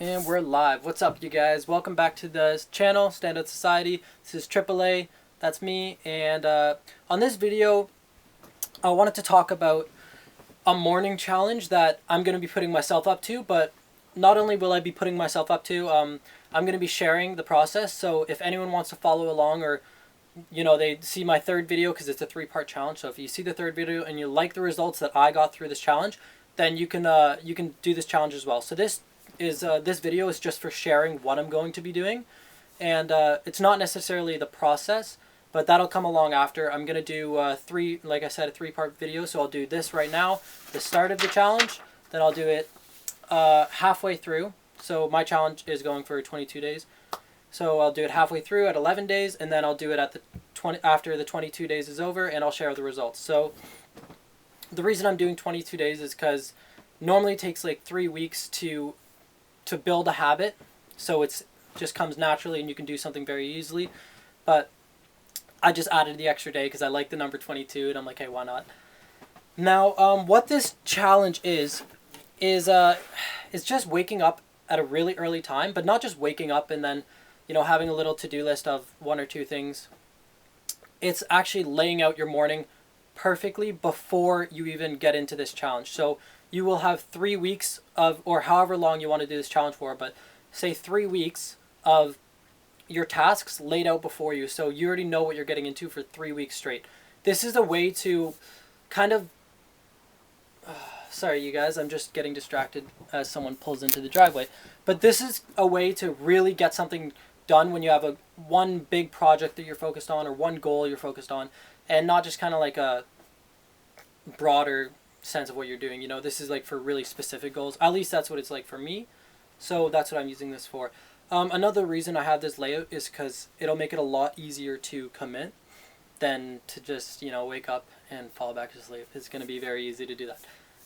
And we're live. What's up, you guys? Welcome back to the channel, Standout Society. This is AAA. That's me. And on this video, I wanted to talk about a morning challenge that I'm going to be putting myself up to. But not only will I be putting myself up to, I'm going to be sharing the process. So if anyone wants to follow along, or they see my third video, because it's a 3-part challenge. So if you see the third video and you like the results that I got through this challenge, then you can do this challenge as well. So this video is just for sharing what I'm going to be doing, and it's not necessarily the process, but that'll come along after. I'm gonna do like I said, a 3-part video. So I'll do this right now, the start of the challenge, then I'll do it halfway through. So my challenge is going for 22 days. So I'll do it halfway through at 11 days, and then I'll do it at after the 22 days is over, and I'll share the results. So the reason I'm doing 22 days is because normally it takes like 3 weeks to build a habit. So it's just comes naturally and you can do something very easily. But I just added the extra day because I like the number 22, and I'm like, hey, why not? Now, what this challenge is just waking up at a really early time, but not just waking up and then, having a little to-do list of 1 or 2 things. It's actually laying out your morning perfectly before you even get into this challenge. So you will have 3 weeks of, or however long you want to do this challenge for, but say 3 weeks of your tasks laid out before you. So you already know what you're getting into for 3 weeks straight. This is a way to kind of, sorry you guys, I'm just getting distracted as someone pulls into the driveway. But this is a way to really get something done when you have one big project that you're focused on, or one goal you're focused on, and not just kind of like a broader sense of what you're doing. This is like for really specific goals. At least that's what it's like for me. So that's what I'm using this for. Another reason I have this layout is because it'll make it a lot easier to commit than to just, wake up and fall back to sleep. It's going to be very easy to do that.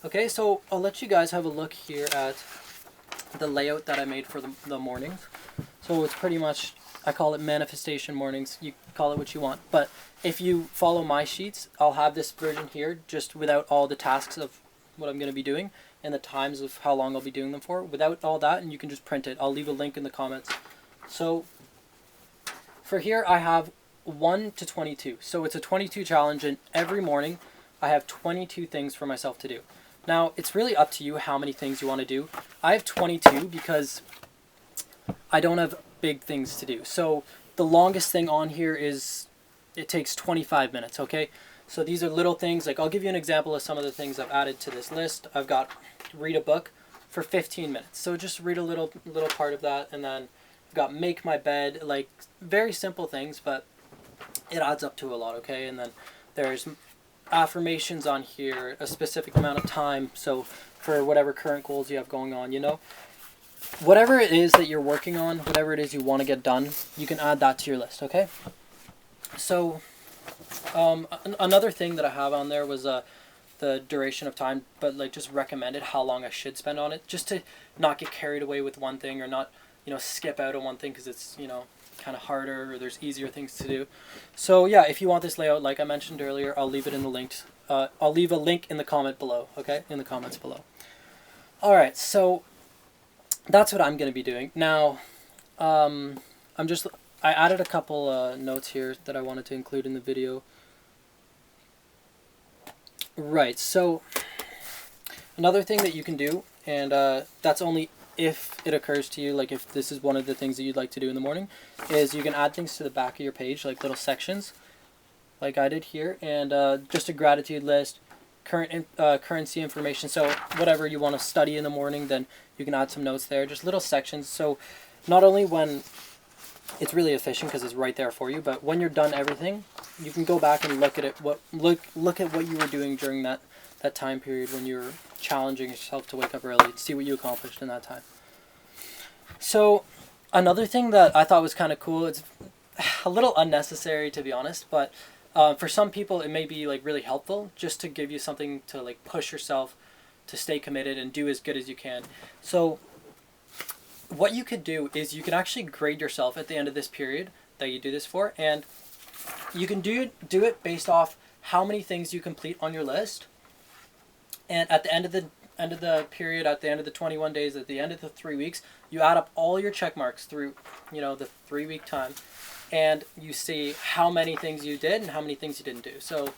Okay, so I'll let you guys have a look here at the layout that I made for the mornings. So it's pretty much, I call it manifestation mornings. You call it what you want. But if you follow my sheets, I'll have this version here just without all the tasks of what I'm going to be doing and the times of how long I'll be doing them for. Without all that, and you can just print it. I'll leave a link in the comments. So for here, I have 1 to 22. So it's a 22 challenge, and every morning I have 22 things for myself to do. Now, it's really up to you how many things you want to do. I have 22 because I don't have big things to do. So the longest thing on here it takes 25 minutes, okay? So these are little things. Like, I'll give you an example of some of the things I've added to this list. I've got read a book for 15 minutes. So just read a little part of that, and then I've got make my bed, like very simple things, but it adds up to a lot, okay? And then there's affirmations on here, a specific amount of time. So for whatever current goals you have going on, whatever it is that you're working on, whatever it is you want to get done, you can add that to your list, okay? So another thing that I have on there was the duration of time, but like just recommended how long I should spend on it, just to not get carried away with one thing, or not skip out on one thing because it's kind of harder, or there's easier things to do. So yeah, if you want this layout, like I mentioned earlier, I'll leave it in the link. I'll leave a link in the comment below, okay? In the comments below. All right, so that's what I'm going to be doing. Now, I added a couple notes here that I wanted to include in the video. Right, so another thing that you can do, and that's only if it occurs to you, like if this is one of the things that you'd like to do in the morning, is you can add things to the back of your page, like little sections, like I did here, and just a gratitude list, currency information. So whatever you want to study in the morning, then you can add some notes there, just little sections. So not only when it's really efficient because it's right there for you, but when you're done everything, you can go back and look at it. Look at what you were doing during that time period when you were challenging yourself to wake up early, to see what you accomplished in that time. So another thing that I thought was kind of cool, it's a little unnecessary to be honest, but for some people it may be like really helpful just to give you something to like push yourself to stay committed and do as good as you can. So what you could do is you can actually grade yourself at the end of this period that you do this for, and you can do it based off how many things you complete on your list. And at the end of end of the period, at the end of the 21 days, at the end of the 3 weeks, you add up all your check marks through, the 3 week time, and you see how many things you did and how many things you didn't do. So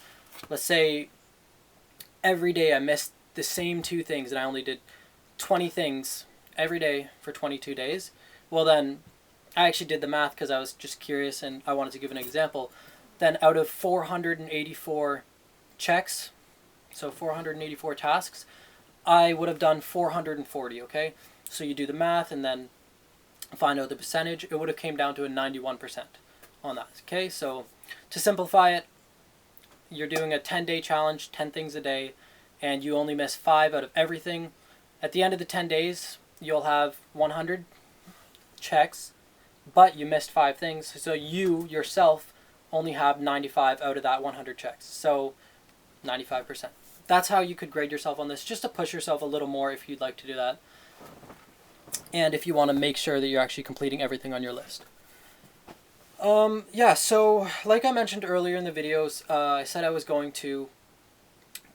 let's say every day I missed the same 2 things and I only did 20 things every day for 22 days. Well, then I actually did the math because I was just curious and I wanted to give an example. Then out of 484 checks, so 484 tasks, I would have done 440, okay? So you do the math and then find out the percentage. It would have came down to a 91% on that, okay? So to simplify it, you're doing a 10-day challenge, 10 things a day, and you only miss 5 out of everything. At the end of the 10 days, you'll have 100 checks, but you missed 5 things. So you yourself only have 95 out of that 100 checks. So 95%. That's how you could grade yourself on this, just to push yourself a little more if you'd like to do that. And if you want to make sure that you're actually completing everything on your list. Yeah, so like I mentioned earlier in the videos, I said I was going to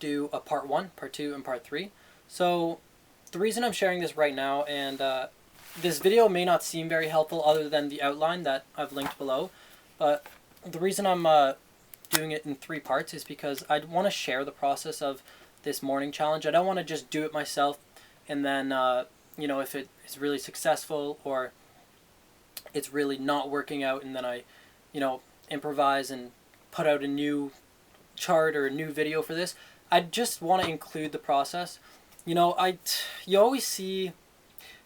do a part 1, part 2, and part 3. So the reason I'm sharing this right now, and this video may not seem very helpful other than the outline that I've linked below, but the reason I'm doing it in 3 parts is because I want to share the process of this morning challenge. I don't want to just do it myself and then, if it is really successful or it's really not working out and then I, improvise and put out a new chart or a new video for this. I just want to include the process. You always see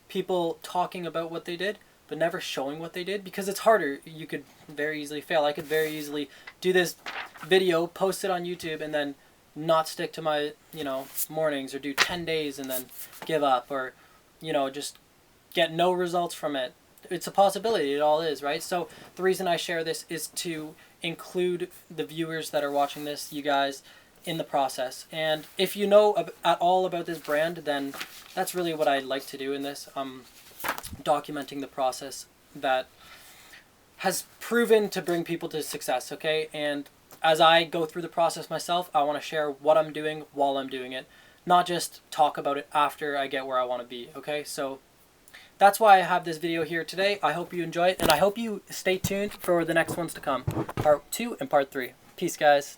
people talking about what they did, but never showing what they did because it's harder. You could very easily fail. I could very easily do this video, post it on YouTube, and then not stick to my, mornings, or do 10 days and then give up, or, just get no results from it. It's a possibility. It all is, right? So the reason I share this is to include the viewers that are watching this, you guys, in the process. And if you know at all about this brand, then that's really what I'd like to do in this. Documenting the process that has proven to bring people to success, okay? And as I go through the process myself, I want to share what I'm doing while I'm doing it, not just talk about it after I get where I want to be, okay? So that's why I have this video here today. I hope you enjoy it, and I hope you stay tuned for the next ones to come, part 2 and part 3. Peace, guys.